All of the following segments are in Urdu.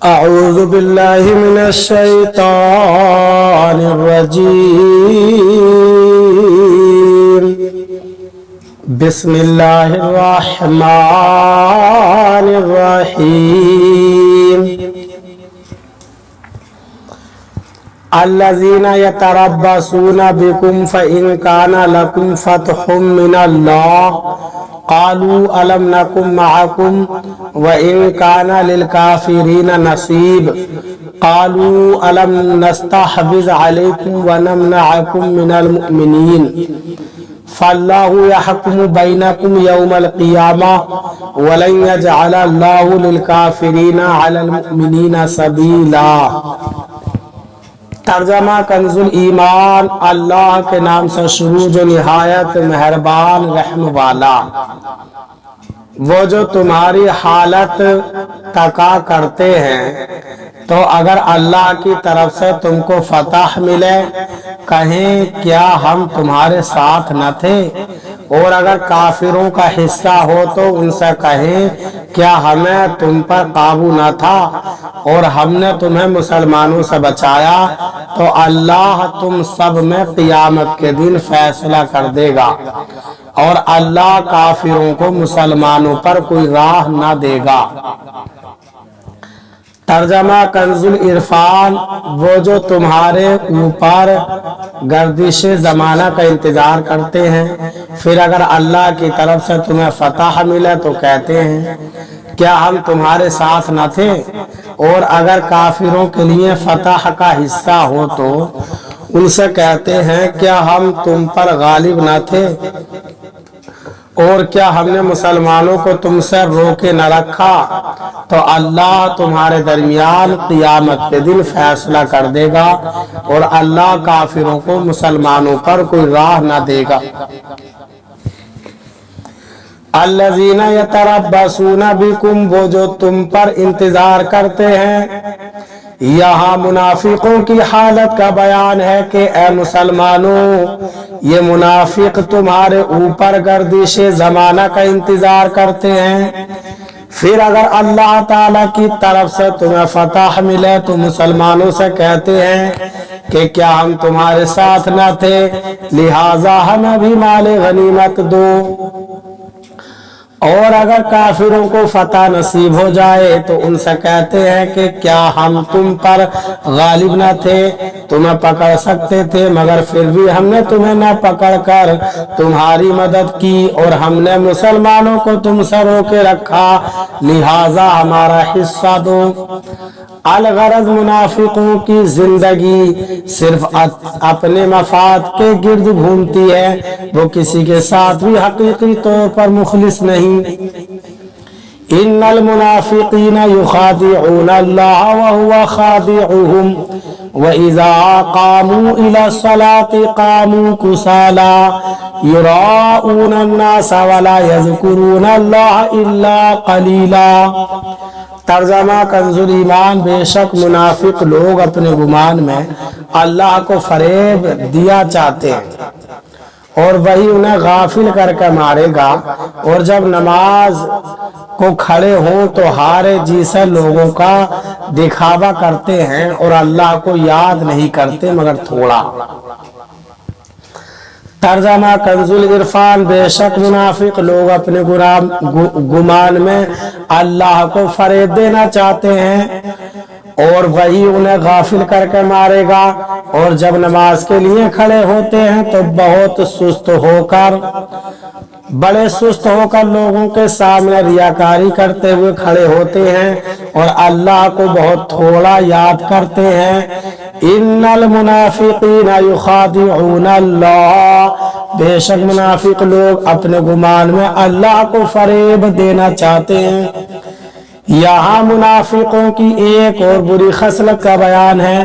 أعوذ بالله من الشيطان الرجيم. بسم الله الرحمن الرحيم. الذين يتربصون بكم فإن كان لكم فتح من الله قالوا ألم نكن معكم وإن كان للكافرين نصيب قالوا ألم نستحوذ عليكم ونمنعكم من المؤمنين فالله يحكم بينكم يوم القيامة ولن يجعل الله للكافرين على المؤمنين سبيلا. ترجمہ کنزُ الایمان. اللہ کے نام سے شروع جو نہایت مہربان رحم والا. وہ جو تمہاری حالت تکا کرتے ہیں تو اگر اللہ کی طرف سے تم کو فتح ملے کہیں کیا ہم تمہارے ساتھ نہ تھے، اور اگر کافروں کا حصہ ہو تو ان سے کہیں کیا ہمیں تم پر قابو نہ تھا اور ہم نے تمہیں مسلمانوں سے بچایا، تو اللہ تم سب میں قیامت کے دن فیصلہ کر دے گا اور اللہ کافروں کو مسلمانوں پر کوئی راہ نہ دے گا. ترجمہ کنزُ العرفان. وہ جو تمہارے اوپر گردش زمانہ کا انتظار کرتے ہیں پھر اگر اللہ کی طرف سے تمہیں فتح ملے تو کہتے ہیں کیا ہم تمہارے ساتھ نہ تھے، اور اگر کافروں کے لیے فتح کا حصہ ہو تو ان سے کہتے ہیں کیا ہم تم پر غالب نہ تھے، اور کیا ہم نے مسلمانوں کو تم سے روکے نہ رکھا، تو اللہ تمہارے درمیان قیامت کے دن فیصلہ کر دے گا اور اللہ کافروں کو مسلمانوں پر کوئی راہ نہ دے گا. الذین یتربصون بکم. وہ جو تم پر انتظار کرتے ہیں. یہاں منافقوں کی حالت کا بیان ہے کہ اے مسلمانوں، یہ منافق تمہارے اوپر گردش زمانہ کا انتظار کرتے ہیں، پھر اگر اللہ تعالی کی طرف سے تمہیں فتح ملے تو مسلمانوں سے کہتے ہیں کہ کیا ہم تمہارے ساتھ نہ تھے، لہذا ہمیں بھی مال غنیمت دو. اور اگر کافروں کو فتح نصیب ہو جائے تو ان سے کہتے ہیں کہ کیا ہم تم پر غالب نہ تھے، تمہیں پکڑ سکتے تھے مگر پھر بھی ہم نے تمہیں نہ پکڑ کر تمہاری مدد کی، اور ہم نے مسلمانوں کو تم سے روکے رکھا، لہذا ہمارا حصہ دو. الغرض منافقوں کی زندگی صرف اپنے مفاد کے گرد گھومتی ہے، وہ کسی کے ساتھ بھی حقیقی طور پر مخلص نہیں. ان المنافقین یخادعون اللہ وهو خادعهم واذا قاموا الى الصلاة قاموا كسالى يراؤون الناس ولا يذكرون اللہ الا قلیلا. ترجمہ کنزُ الایمان. بے شک منافق لوگ اپنے گمان میں اللہ کو فریب دیا چاہتے ہیں اور وہی انہیں غافل کر کے مارے گا، اور جب نماز کو کھڑے ہوں تو ہارے جیسے لوگوں کا دکھاوا کرتے ہیں اور اللہ کو یاد نہیں کرتے مگر تھوڑا. ترجمہ کنزُ العرفان. بے شک منافق لوگ اپنے گمان میں اللہ کو فریب دینا چاہتے ہیں اور وہی انہیں غافل کر کے مارے گا، اور جب نماز کے لیے کھڑے ہوتے ہیں تو بڑے سست ہو کر لوگوں کے سامنے ریاکاری کرتے ہوئے کھڑے ہوتے ہیں اور اللہ کو بہت تھوڑا یاد کرتے ہیں. ان المنافقین یخادعون اللہ. بے شک منافق لوگ اپنے گمان میں اللہ کو فریب دینا چاہتے ہیں. یہاں منافقوں کی ایک اور بری خصلت کا بیان ہے،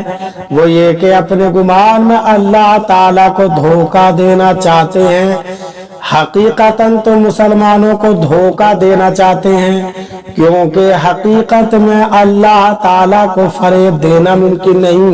وہ یہ کہ اپنے گمان میں اللہ تعالیٰ کو دھوکہ دینا چاہتے ہیں. حقیقتاً تو مسلمانوں کو دھوکہ دینا چاہتے ہیں، کیونکہ حقیقت میں اللہ تعالیٰ کو فریب دینا ممکن نہیں،